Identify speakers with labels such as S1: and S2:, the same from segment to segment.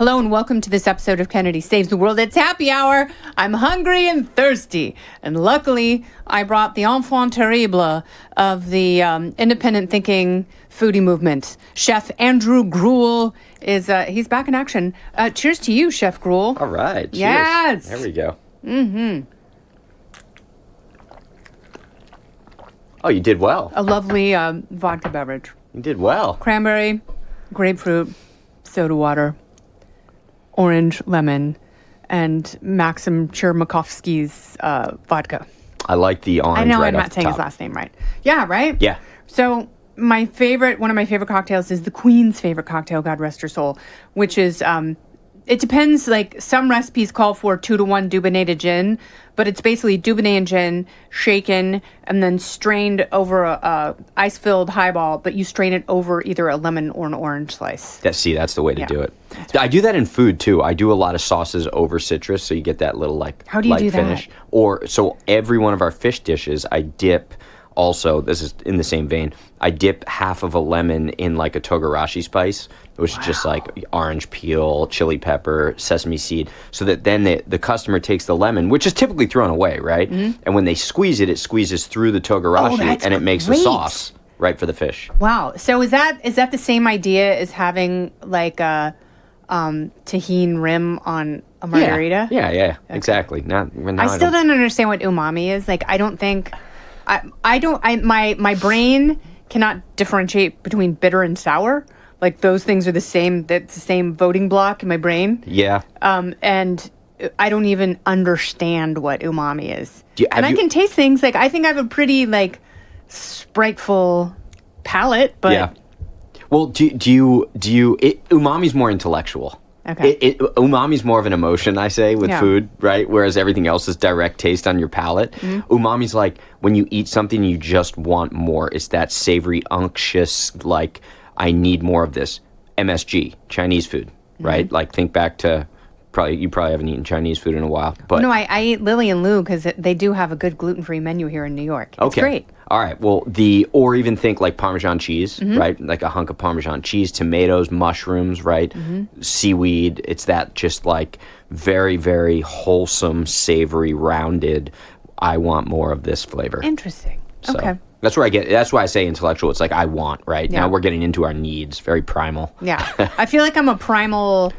S1: Hello and welcome to this episode of Kennedy Saves the World. It's happy hour. I'm hungry and thirsty. And luckily, I brought the enfant terrible of the independent thinking foodie movement. Chef Andrew Gruel is, he's back in action. Cheers to you, Chef Gruel.
S2: All right. Cheers.
S1: Yes.
S2: There we go.
S1: Mm-hmm.
S2: Oh, you did well.
S1: A lovely vodka beverage.
S2: You did well.
S1: Cranberry, grapefruit, soda water, orange, lemon, and Maxim Chermakovsky's vodka.
S2: I like the orange.
S1: I know
S2: right
S1: I'm
S2: off
S1: not
S2: the
S1: saying
S2: top.
S1: his last name right. Yeah, right?
S2: Yeah.
S1: So one of my favorite cocktails is the Queen's favorite cocktail, God rest her soul, which is, it depends, like some recipes call for 2-to-1 Dubonnet gin, but it's basically Dubonnet and gin shaken and then strained over a ice-filled highball, but you strain it over either a lemon or an orange slice.
S2: That's the way to do it. I do that in food too. I do a lot of sauces over citrus, so you get that little
S1: How do you
S2: light
S1: do
S2: finish.
S1: that?
S2: Or so every one of our fish dishes, I dip. Also, this is in the same vein. I dip half of a lemon in like a togarashi spice, which is just like orange peel, chili pepper, sesame seed, so that then the customer takes the lemon, which is typically thrown away, right? Mm-hmm. And when they squeeze it, it squeezes through the togarashi, and it makes a sauce right for the fish.
S1: Wow. So is that the same idea as having like a tahini rim on a margarita?
S2: Yeah, okay. Exactly.
S1: I still don't understand what umami is. Like, I don't think... my brain cannot differentiate between bitter and sour. Like those things are the same. That's the same voting block in my brain.
S2: Yeah.
S1: And I don't even understand what umami is. I can taste things. Like I think I have a pretty like spriteful palate, but
S2: yeah. Well, umami's more intellectual.
S1: Okay.
S2: Umami's more of an emotion, I say, with food, right? Whereas everything else is direct taste on your palate. Mm-hmm. Umami's like when you eat something, you just want more. It's that savory, unctuous, like, I need more of this. MSG, Chinese food, right? Mm-hmm. Like, think back to, you probably haven't eaten Chinese food in a while. But
S1: no, I eat Lily and Lou because they do have a good gluten-free menu here in New York. It's great.
S2: All right. Well, or even think like Parmesan cheese, mm-hmm. right? Like a hunk of Parmesan cheese, tomatoes, mushrooms, right? Mm-hmm. Seaweed. It's that just like very, very wholesome, savory, rounded, I want more of this flavor.
S1: Interesting.
S2: So
S1: okay.
S2: That's why I say intellectual. It's like I want, right? Yeah. Now we're getting into our needs. Very primal.
S1: Yeah. I feel like I'm a primal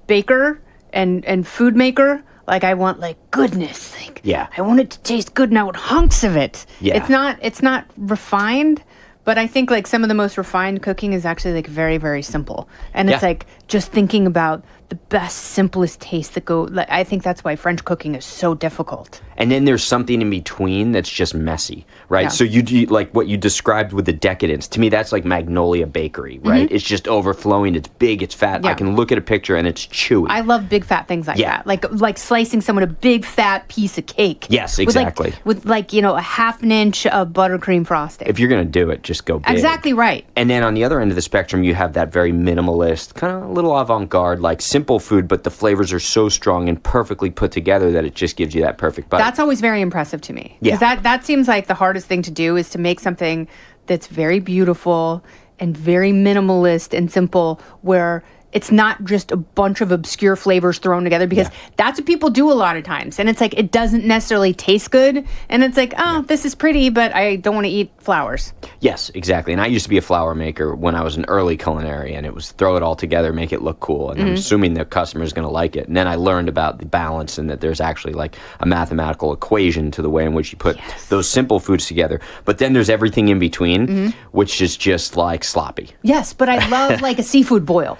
S1: baker and food maker. Like I want like goodness. Like I want it to taste good and I want hunks of it. Yeah. It's not refined, but I think like some of the most refined cooking is actually like very, very simple. And it's like just thinking about the best, simplest taste that go. Like, I think that's why French cooking is so difficult.
S2: And then there's something in between that's just messy, right? Yeah. So you do like what you described with the decadence. To me, that's like Magnolia Bakery, right? Mm-hmm. It's just overflowing. It's big. It's fat. Yeah. I can look at a picture and it's chewy.
S1: I love big fat things like that. Like slicing someone a big fat piece of cake.
S2: Yes, exactly.
S1: With a half an inch of buttercream frosting.
S2: If you're gonna do it, just go big.
S1: Exactly right.
S2: And then on the other end of the spectrum, you have that very minimalist, kind of a little avant-garde, like simple food, but the flavors are so strong and perfectly put together that it just gives you that perfect bite.
S1: That's always very impressive to me. Because that seems like the hardest thing to do is to make something that's very beautiful and very minimalist and simple where it's not just a bunch of obscure flavors thrown together because that's what people do a lot of times. And it's like, it doesn't necessarily taste good. And it's like, this is pretty, but I don't want to eat flowers.
S2: Yes, exactly. And I used to be a flower maker when I was an early culinary, and it was throw it all together, make it look cool. And I'm assuming the customer is going to like it. And then I learned about the balance and that there's actually like a mathematical equation to the way in which you put those simple foods together. But then there's everything in between, which is just like sloppy.
S1: Yes, but I love like a seafood boil.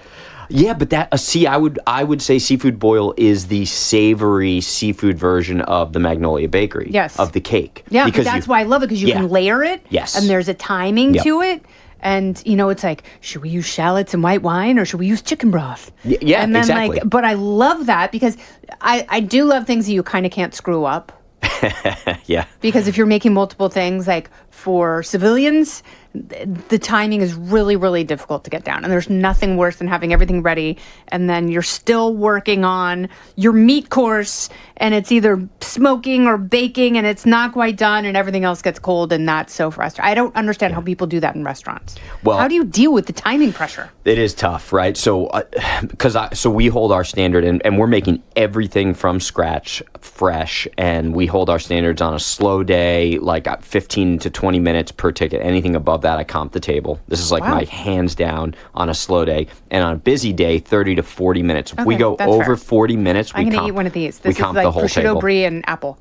S2: Yeah, but I would say seafood boil is the savory seafood version of the Magnolia Bakery.
S1: Yes.
S2: Of the cake.
S1: Yeah, because that's why I love it, because you can layer it.
S2: Yes.
S1: And there's a timing to it. And, it's like, should we use shallots and white wine or should we use chicken broth?
S2: Yeah,
S1: and then
S2: exactly.
S1: But I love that because I do love things that you kind of can't screw up.
S2: Yeah.
S1: Because if you're making multiple things, like for civilians, the timing is really, really difficult to get down. And there's nothing worse than having everything ready and then you're still working on your meat course and it's either smoking or baking and it's not quite done and everything else gets cold, and that's so frustrating. I don't understand how people do that in restaurants. Well, how do you deal with the timing pressure?
S2: It is tough, right? So so we hold our standard and we're making everything from scratch, fresh, and we hold our standards on a slow day, like 15 to 20 minutes per ticket. Anything above that, I comp the table. This is like my hands down on a slow day. And on a busy day, 30 to 40 minutes. If we go over 40 minutes,
S1: I'm going to eat one of these. This is like
S2: the whole
S1: prosciutto,
S2: table.
S1: brie, and apple.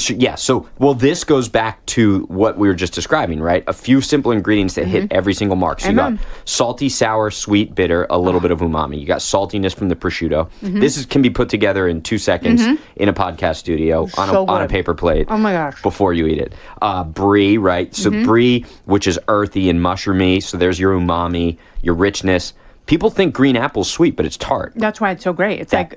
S2: Yeah, so, this goes back to what we were just describing, right? A few simple ingredients that hit every single mark. So you got salty, sour, sweet, bitter, a little bit of umami. You got saltiness from the prosciutto. This can be put together in 2 seconds in a podcast studio on a paper plate.
S1: Oh my gosh.
S2: Before you eat it. Brie, right? So brie, which is earthy and mushroomy, so there's your umami, your richness. People think green apple's sweet, but it's tart.
S1: That's why it's so great. It's like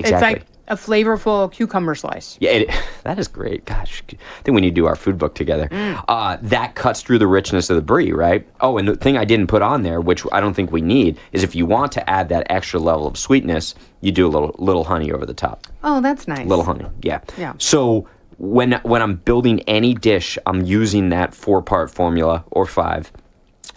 S1: a flavorful cucumber slice.
S2: Yeah, that is great. Gosh, I think we need to do our food book together. That cuts through the richness of the brie, right? Oh, and the thing I didn't put on there, which I don't think we need, is if you want to add that extra level of sweetness, you do a little honey over the top.
S1: Oh, that's nice.
S2: Little honey, yeah.
S1: Yeah.
S2: So when I'm building any dish, I'm using that 4-part formula or 5.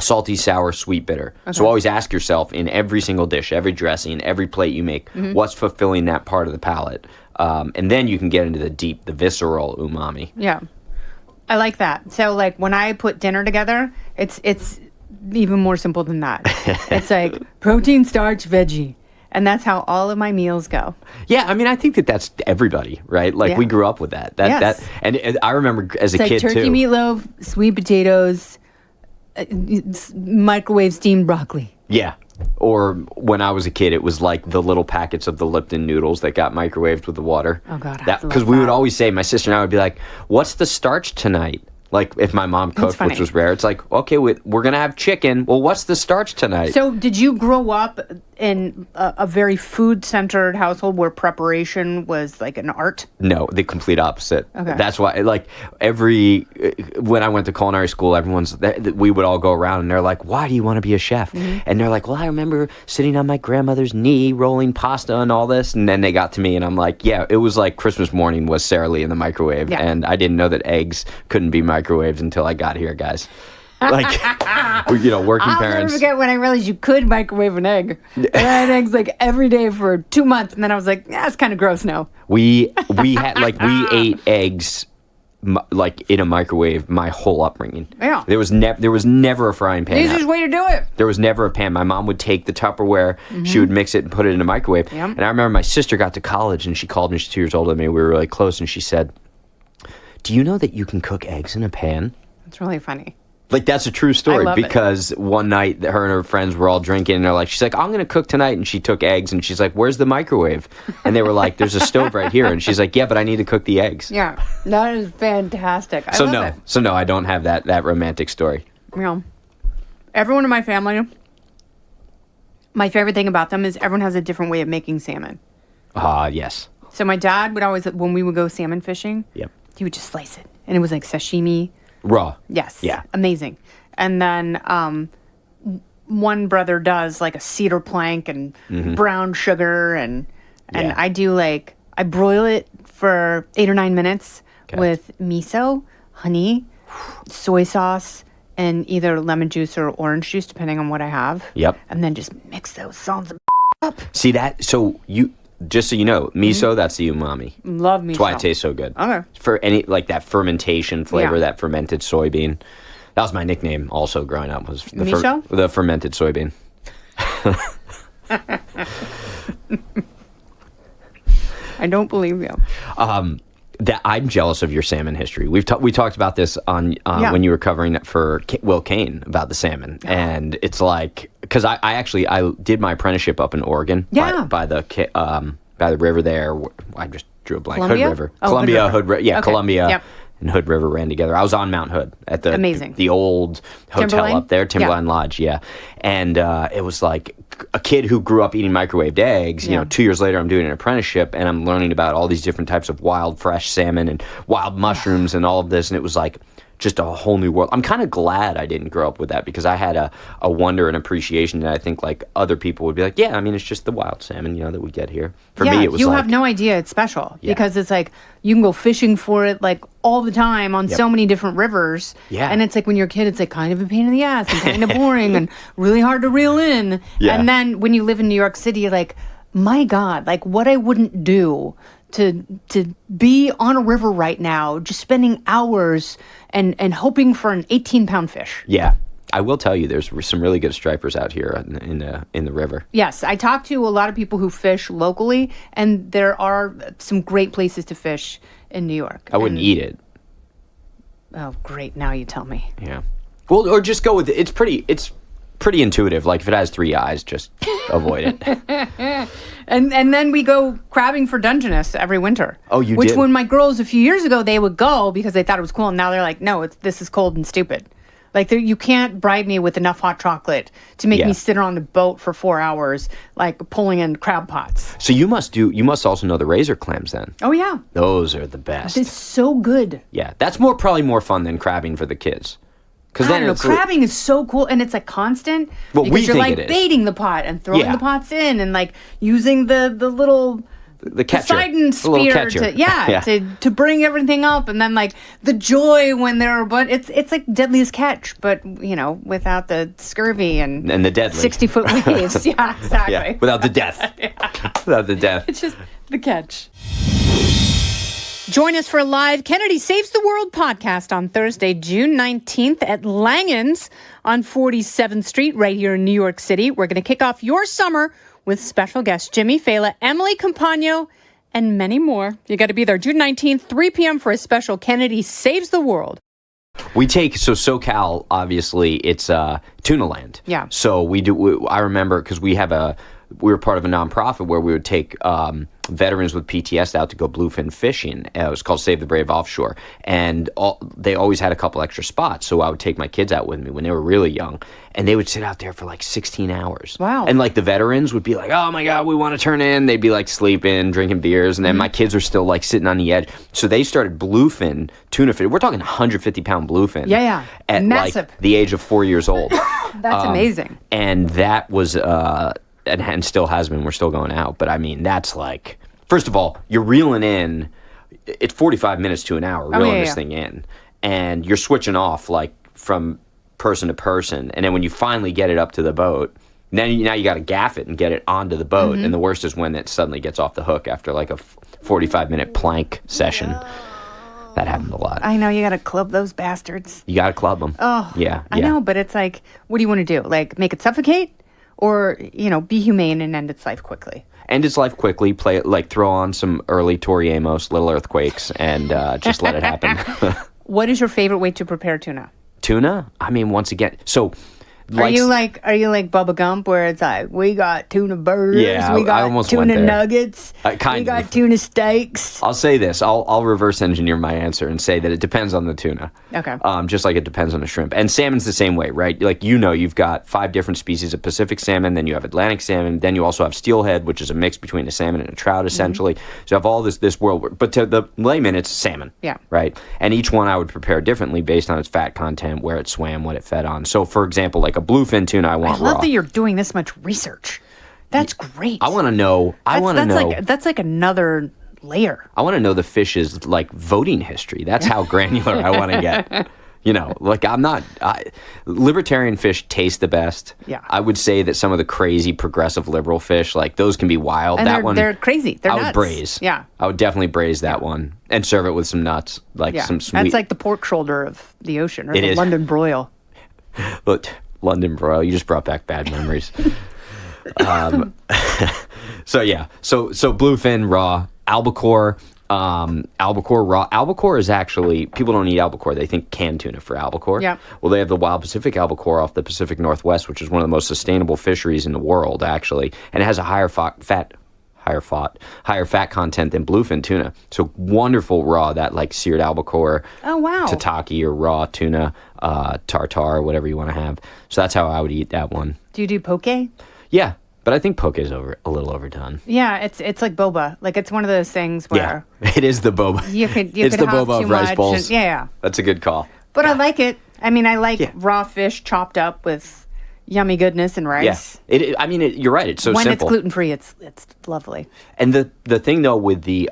S2: Salty, sour, sweet, bitter. Okay. So always ask yourself in every single dish, every dressing, every plate you make, what's fulfilling that part of the palate? And then you can get into the visceral umami.
S1: Yeah. I like that. So like when I put dinner together, it's even more simple than that. It's like protein, starch, veggie. And that's how all of my meals go.
S2: Yeah, I mean, I think that's everybody, right? Like we grew up with that.
S1: Yes.
S2: And I remember as a kid too.
S1: Turkey meatloaf, sweet potatoes, microwave steamed broccoli.
S2: Yeah. Or when I was a kid, it was like the little packets of the Lipton noodles that got microwaved with the water.
S1: Oh, God.
S2: Because we would always say, my sister and I would be like, what's the starch tonight? Like if my mom cooked, which was rare, it's like, okay, we're going to have chicken. Well, what's the starch tonight?
S1: So did you grow up in a very food-centered household where preparation was like an art?
S2: No, the complete opposite.
S1: Okay.
S2: That's why, like, when I went to culinary school, we would all go around and they're like, why do you want to be a chef? And they're like, well, I remember sitting on my grandmother's knee, rolling pasta and all this. And then they got to me and I'm like, yeah, it was like Christmas morning was Sara Lee in the microwave. Yeah. And I didn't know that eggs couldn't be microwaved until I got here, guys. Like, working parents.
S1: I'll never forget when I realized you could microwave an egg. I had eggs like every day for 2 months, and then I was like, it's kind of gross now.
S2: We ate eggs like in a microwave my whole upbringing.
S1: Yeah.
S2: There was never a frying pan.
S1: Easiest way to do it.
S2: There was never a pan. My mom would take the Tupperware, she would mix it and put it in a microwave. Yep. And I remember my sister got to college and she called me. She's 2 years older than me. We were really close, and she said, "Do you know that you can cook eggs in a pan?"
S1: It's really funny.
S2: Like, that's a true story because one night her and her friends were all drinking and she's like, I'm going to cook tonight. And she took eggs and she's like, where's the microwave? And they were like, there's a stove right here. And she's like, yeah, but I need to cook the eggs.
S1: Yeah, that is fantastic. I love it.
S2: So no, I don't have that romantic story.
S1: Yeah. Everyone in my family, my favorite thing about them is everyone has a different way of making salmon.
S2: Yes.
S1: So my dad would always, when we would go salmon fishing, he would just slice it. And it was like sashimi.
S2: Raw.
S1: Yes.
S2: Yeah.
S1: Amazing. And then one brother does like a cedar plank and brown sugar and I do I broil it for 8 or 9 minutes with miso, honey, soy sauce, and either lemon juice or orange juice, depending on what I have.
S2: Yep.
S1: And then just mix those sons of up.
S2: See that? So just so you know, miso, that's the umami.
S1: Love miso.
S2: That's why it tastes so good.
S1: Okay.
S2: For any, that fermentation flavor, that fermented soybean. That was my nickname also growing up, was the fermented soybean.
S1: I don't believe you.
S2: That I'm jealous of your salmon history. We talked about this on when you were covering it for Will Kane about the salmon, and it's like, because I did my apprenticeship up in Oregon by the river there. I just drew a blank.
S1: Columbia?
S2: Hood River. Columbia, Hood River. Yeah,
S1: okay.
S2: Columbia.
S1: Yep.
S2: And Hood River ran together. I was on Mount Hood at the old hotel
S1: Timberline?
S2: up there, Timberline Lodge, and it was like a kid who grew up eating microwaved eggs. 2 years later, I'm doing an apprenticeship, and I'm learning about all these different types of wild, fresh salmon and wild mushrooms and all of this, and it was like just a whole new world. I'm kind of glad I didn't grow up with that because I had a wonder and appreciation that I think like other people would be like, yeah, I mean, it's just the wild salmon, that we get here. For me, it was
S1: you have no idea it's special because it's like you can go fishing for it like all the time on so many different rivers.
S2: Yeah.
S1: And it's like when you're a kid, it's like kind of a pain in the ass and kind of boring and really hard to reel in. Yeah. And then when you live in New York City, you're like, my God, like what I wouldn't do to be on a river right now, just spending hours and hoping for an 18-pound fish.
S2: Yeah. I will tell you, there's some really good stripers out here in the river.
S1: Yes, I talk to a lot of people who fish locally, and there are some great places to fish in New York.
S2: I wouldn't eat it.
S1: Oh, great. Now you tell me.
S2: Yeah. Well, or just go with it. It's pretty intuitive. Like if it has 3 eyes, just avoid it.
S1: And then we go crabbing for Dungeness every winter.
S2: Oh, you
S1: Which
S2: did?
S1: when my girls a few years ago, they would go because they thought it was cool. And now they're like, no, this is cold and stupid. Like you can't bribe me with enough hot chocolate to make me sit on a boat for 4 hours, like pulling in crab pots.
S2: So you must also know the razor clams then.
S1: Oh, yeah.
S2: Those are the best.
S1: It's so good.
S2: Yeah. That's probably more fun than crabbing for the kids.
S1: I don't know. Crabbing is so cool, and it's like constant.
S2: Well,
S1: because you're
S2: think
S1: like
S2: it is.
S1: baiting the pot and throwing the pots in, and like using the little
S2: the catcher,
S1: Poseidon spear to bring everything up, and then like the joy when but it's like Deadliest Catch, but without the scurvy and
S2: the deadly
S1: 60-foot waves. Yeah, exactly.
S2: Yeah, without the death. Without the death.
S1: It's just the catch. Join us for a live Kennedy Saves the World podcast on Thursday, June 19th at Langen's on 47th Street right here in New York City. We're going to kick off your summer with special guests Jimmy Fela, Emily Compagno, and many more. You got to be there June 19th, 3 p.m. for a special Kennedy Saves the World.
S2: We take, SoCal, obviously, it's Tuna Land.
S1: Yeah.
S2: So I remember, because we were part of a nonprofit where we would take veterans with PTS out to go bluefin fishing. It was called Save the Brave Offshore. And they always had a couple extra spots. So I would take my kids out with me when they were really young. And they would sit out there for like 16 hours.
S1: Wow.
S2: And like the veterans would be like, oh my God, we want to turn in. They'd be like sleeping, drinking beers. And then my kids are still like sitting on the edge. So they started bluefin tuna fish. We're talking 150-pound bluefin.
S1: Yeah.
S2: At
S1: massive.
S2: like the age of 4 years old.
S1: That's amazing.
S2: And that was... and still has been. We're still going out. But I mean, that's like, first of all, you're reeling in, it's 45 minutes to an hour reeling this thing in. And you're switching off like from person to person. And then when you finally get it up to the boat, now you got to gaff it and get it onto the boat. Mm-hmm. And the worst is when it suddenly gets off the hook after like a 45-minute plank session. That happened a lot.
S1: I know, you got to club those bastards.
S2: You got to club them.
S1: Oh,
S2: yeah.
S1: I know, but it's like, what do you want to do? Like, make it suffocate? Or, be humane and end its life quickly.
S2: End its life quickly, play it, like throw on some early Tori Amos, Little Earthquakes, and just let it happen.
S1: What is your favorite way to prepare tuna?
S2: Tuna? I mean, once again, so...
S1: Are you like Bubba Gump, where it's like, we got tuna burgers, we got tuna nuggets, we got tuna steaks?
S2: I'll say this. I'll reverse engineer my answer and say that it depends on the tuna.
S1: Okay.
S2: Just like it depends on the shrimp. And salmon's the same way, right? Like, you've got 5 different species of Pacific salmon, then you have Atlantic salmon, then you also have steelhead, which is a mix between a salmon and a trout, essentially. Mm-hmm. So you have all this world. But to the layman, it's salmon.
S1: Yeah.
S2: Right? And each one I would prepare differently based on its fat content, where it swam, what it fed on. So, for example, like a bluefin tuna, I want raw.
S1: I love that you're doing this much research. That's great.
S2: I want to know.
S1: That's like another layer.
S2: I want to know the fish's like voting history. That's how granular I want to get. Like libertarian fish taste the best.
S1: Yeah.
S2: I would say that some of the crazy progressive liberal fish, like those can be wild.
S1: And they're crazy. They're nuts.
S2: I would braise.
S1: Yeah.
S2: I would definitely braise that one and serve it with some nuts, like some sweet.
S1: That's like the pork shoulder of the ocean, or the London broil.
S2: Look, London broil. You just brought back bad memories. So bluefin raw, albacore. Albacore raw. Albacore is actually, people don't eat albacore. They think canned tuna for albacore.
S1: Yeah.
S2: Well, they have the wild Pacific albacore off the Pacific Northwest, which is one of the most sustainable fisheries in the world, actually, and it has a higher fat content than bluefin tuna. So wonderful raw, that like seared albacore.
S1: Oh wow.
S2: Tataki or raw tuna, tartar, whatever you want to have. So that's how I would eat that one.
S1: Do you do poke?
S2: Yeah. But I think poke is a little overdone.
S1: Yeah, it's like boba. Like, it's one of those things where...
S2: Yeah, it is the boba.
S1: You could
S2: it's the
S1: have
S2: boba
S1: too
S2: of rice
S1: much
S2: bowls.
S1: yeah.
S2: That's a good call.
S1: But I like it. I mean, I like raw fish chopped up with yummy goodness and rice.
S2: Yeah. You're right. It's so
S1: when
S2: simple.
S1: When it's gluten-free, it's lovely.
S2: And the thing, though, with the...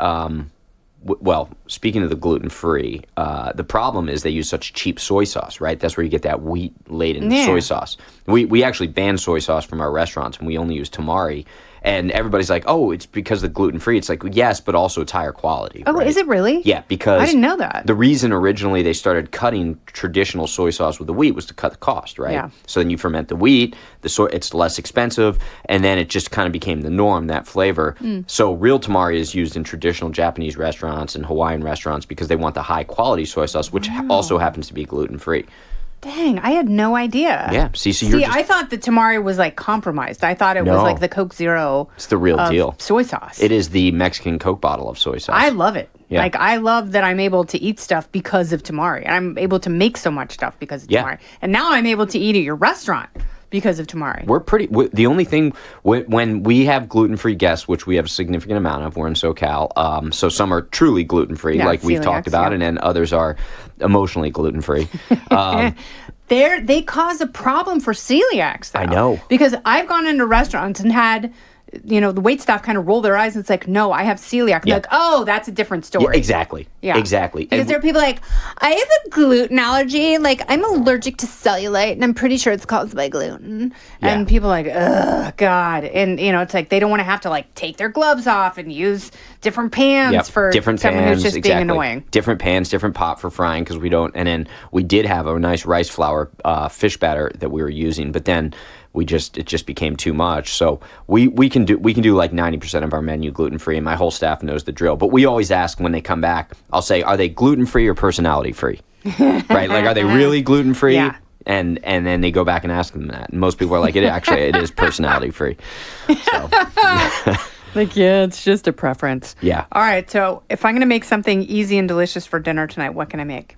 S2: well, speaking of the gluten-free, the problem is they use such cheap soy sauce, right? That's where you get that wheat-laden soy sauce. We actually banned soy sauce from our restaurants, and we only use tamari. And everybody's like, oh, it's because of the gluten-free. It's like, yes, but also it's higher quality.
S1: Oh, right? Is it really?
S2: Yeah, because...
S1: I didn't know that.
S2: The reason originally they started cutting traditional soy sauce with the wheat was to cut the cost, right? Yeah. So then you ferment the wheat, it's less expensive, and then it just kind of became the norm, that flavor. So real tamari is used in traditional Japanese restaurants and Hawaiian restaurants because they want the high-quality soy sauce, which also happens to be gluten-free.
S1: Dang, I had no idea.
S2: Yeah,
S1: I thought the tamari was like compromised. I thought it was like the Coke Zero.
S2: It's the real deal.
S1: Soy sauce.
S2: It is the Mexican Coke bottle of soy sauce.
S1: I love it.
S2: Yeah.
S1: Like, I love that I'm able to eat stuff because of tamari. And I'm able to make so much stuff because of tamari. And now I'm able to eat at your restaurant because of tamari.
S2: The only thing, when we have gluten-free guests, which we have a significant amount of, we're in SoCal, so some are truly gluten-free, like we've talked about, and then others are emotionally gluten-free.
S1: They cause a problem for celiacs, though.
S2: I know.
S1: Because I've gone into restaurants and had... the waitstaff kind of roll their eyes and it's like, no, I have celiac. Like, oh, that's a different story.
S2: Yeah, exactly. Yeah. Exactly.
S1: Because there are people like, I have a gluten allergy. Like, I'm allergic to cellulite and I'm pretty sure it's caused by gluten. Yeah. And people are like, ugh, God. And, it's like they don't want to have to, like, take their gloves off and use different pans for someone who's just being annoying.
S2: Different pans, different pot for frying because we don't. And then we did have a nice rice flour fish batter that we were using, but then it just became too much. So we can do like 90% of our menu gluten free, and my whole staff knows the drill. But we always ask when they come back, I'll say, are they gluten free or personality free? Right? Like, are they really gluten free?
S1: Yeah.
S2: And then they go back and ask them that. And most people are like, it is personality free. So
S1: like, yeah, it's just a preference.
S2: Yeah.
S1: All right. So if I'm going to make something easy and delicious for dinner tonight, what can I make?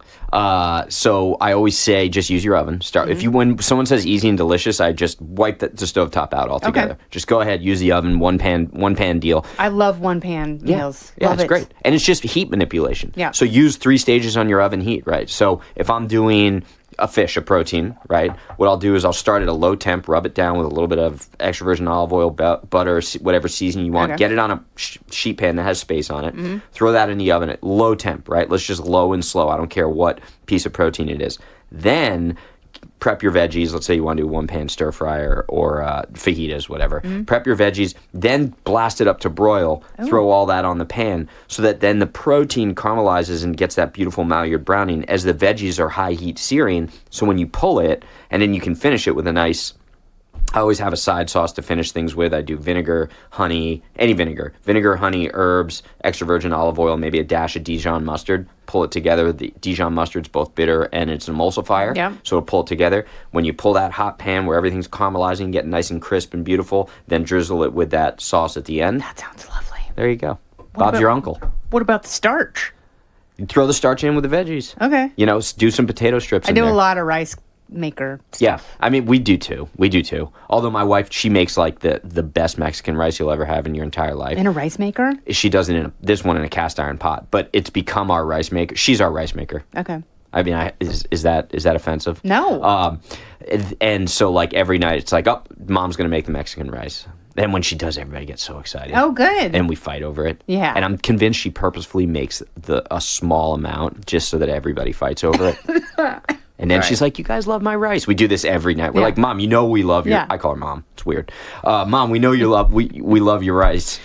S2: So I always say just use your oven. When someone says easy and delicious, I just wipe the stovetop out altogether. Okay. Just go ahead, use the oven, one pan deal.
S1: I love one pan meals.
S2: Yeah, it's great. And it's just heat manipulation.
S1: Yeah.
S2: So use 3 stages on your oven heat, right? So if I'm doing a protein, right? What I'll do is I'll start at a low temp, rub it down with a little bit of extra virgin olive oil, butter, whatever seasoning you want. Okay. Get it on a sheet pan that has space on it. Mm-hmm. Throw that in the oven at low temp, right? Let's just low and slow. I don't care what piece of protein it is. Then prep your veggies. Let's say you want to do one pan stir fryer or fajitas, whatever. Mm-hmm. Prep your veggies, then blast it up to broil. Ooh. Throw all that on the pan so that then the protein caramelizes and gets that beautiful Maillard browning as the veggies are high heat searing. So when you pull it, and then you can finish it with a nice... I always have a side sauce to finish things with. I do vinegar, honey, any vinegar. Vinegar, honey, herbs, extra virgin olive oil, maybe a dash of Dijon mustard. Pull it together. The Dijon mustard's both bitter and it's an emulsifier. Yeah. So it'll pull it together. When you pull that hot pan where everything's caramelizing, get nice and crisp and beautiful, then drizzle it with that sauce at the end.
S1: That sounds lovely.
S2: There you go. Bob's your uncle.
S1: What about the starch?
S2: You throw the starch in with the veggies.
S1: Okay.
S2: Do some potato strips in there.
S1: I do a lot of rice maker stuff.
S2: Yeah, I mean, we do too. Although my wife, she makes like the best Mexican rice you'll ever have in your entire life.
S1: In a rice maker?
S2: She does it this one in a cast iron pot, but it's become our rice maker. She's our rice maker.
S1: Okay.
S2: I mean, is that offensive?
S1: No.
S2: And so like every night it's like, oh, mom's gonna make the Mexican rice. And when she does, everybody gets so excited.
S1: Oh, good.
S2: And we fight over it.
S1: Yeah.
S2: And I'm convinced she purposefully makes a small amount just so that everybody fights over it. And then she's like, you guys love my rice. We do this every night. We're like, Mom, we love your... Yeah. I call her Mom. It's weird. Mom, we know you love... We love your rice.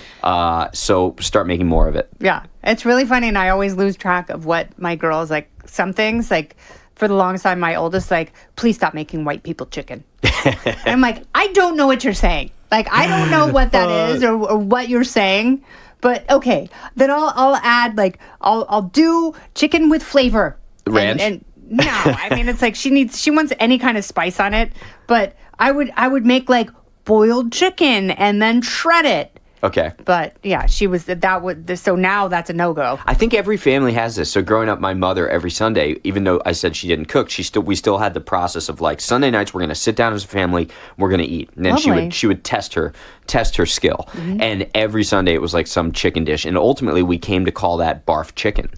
S2: So start making more of it.
S1: Yeah. It's really funny, and I always lose track of what my girls... Like, some things, like, for the longest time, my oldest, like, please stop making white people chicken. And I'm like, I don't know what you're saying. Like, I don't know what that is or what you're saying. But, okay. Then I'll add, like, I'll do chicken with flavor.
S2: Ranch?
S1: And no, I mean, it's like she wants any kind of spice on it, but I would make like boiled chicken and then shred it.
S2: Okay.
S1: But yeah, so now that's a no-go.
S2: I think every family has this. So growing up, my mother every Sunday, even though I said she didn't cook, we still had the process of like Sunday nights we're going to sit down as a family, we're going to eat. And then she would test her skill. Mm-hmm. And every Sunday it was like some chicken dish, and ultimately we came to call that barf chicken.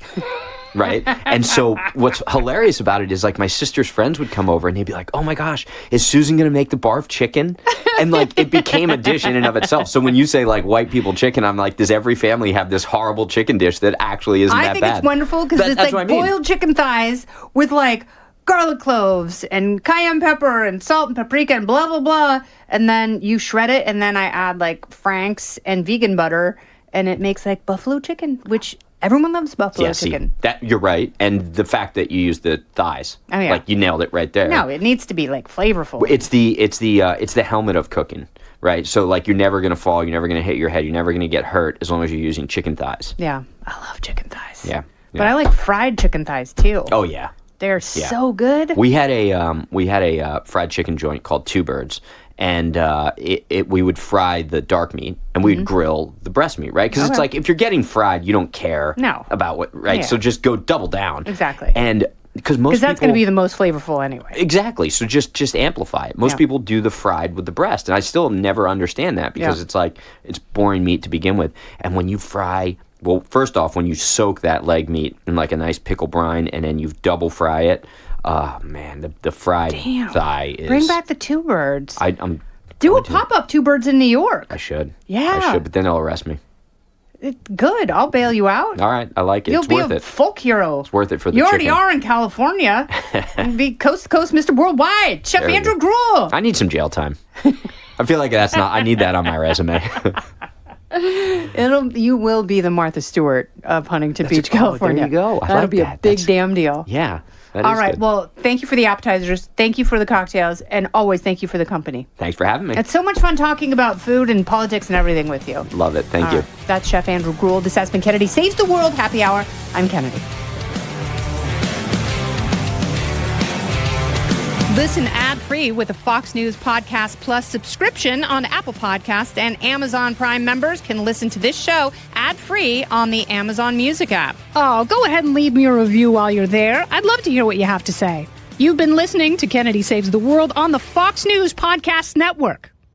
S2: right? And so what's hilarious about it is like my sister's friends would come over and they'd be like, oh my gosh, is Susan going to make the barf chicken? And like it became a dish in and of itself. So when you say like white people chicken, I'm like, does every family have this horrible chicken dish that actually isn't that bad?
S1: I think it's wonderful because it's like boiled chicken thighs with like garlic cloves and cayenne pepper and salt and paprika and blah, blah, blah. And then you shred it and then I add like Frank's and vegan butter and it makes like buffalo chicken, which everyone loves buffalo chicken.
S2: That you're right. And the fact that you use the thighs, like you nailed it right there.
S1: No, it needs to be like flavorful.
S2: It's the helmet of cooking, right? So like you're never going to fall, you're never going to hit your head, you're never going to get hurt as long as you're using chicken thighs.
S1: Yeah. I love chicken thighs.
S2: Yeah.
S1: But I like fried chicken thighs too.
S2: Oh yeah.
S1: They're so good.
S2: We had a fried chicken joint called Two Birds, and we would fry the dark meat and we'd grill the breast meat, right? Because it's like if you're getting fried, you don't care about what, right? Yeah. So just go double down.
S1: Exactly.
S2: And because
S1: that's going to be the most flavorful anyway.
S2: Exactly. So just amplify it. Most people do the fried with the breast, and I still never understand that because it's like it's boring meat to begin with, and when you fry. Well, first off, when you soak that leg meat in like a nice pickle brine and then you double fry it, man, the fried thigh is...
S1: Bring back the Two Birds.
S2: Do
S1: a pop-up Two Birds in New York.
S2: I should.
S1: Yeah.
S2: I should, but then they'll arrest me.
S1: Good. I'll bail you out.
S2: All right. I like it. It's worth it.
S1: You'll be a folk hero.
S2: It's worth it for the
S1: You
S2: chicken.
S1: already are in California. You'll be coast to coast Mr. Worldwide. Chef Andrew Gruel.
S2: I need some jail time. I feel like I need that on my resume.
S1: You will be the Martha Stewart of Huntington Beach, California.
S2: There you go.
S1: That'll be a big damn deal.
S2: Yeah.
S1: All right. Good. Well, thank you for the appetizers. Thank you for the cocktails. And always thank you for the company.
S2: Thanks for having me.
S1: It's so much fun talking about food and politics and everything with you.
S2: Love it. Thank you.
S1: That's Chef Andrew Gruel. This has been Kennedy Saves the World Happy Hour. I'm Kennedy. Listen ad-free with a Fox News Podcast Plus subscription on Apple Podcasts, and Amazon Prime members can listen to this show ad-free on the Amazon Music app.
S3: Oh, go ahead and leave me a review while you're there. I'd love to hear what you have to say. You've been listening to Kennedy Saves the World on the Fox News Podcast Network.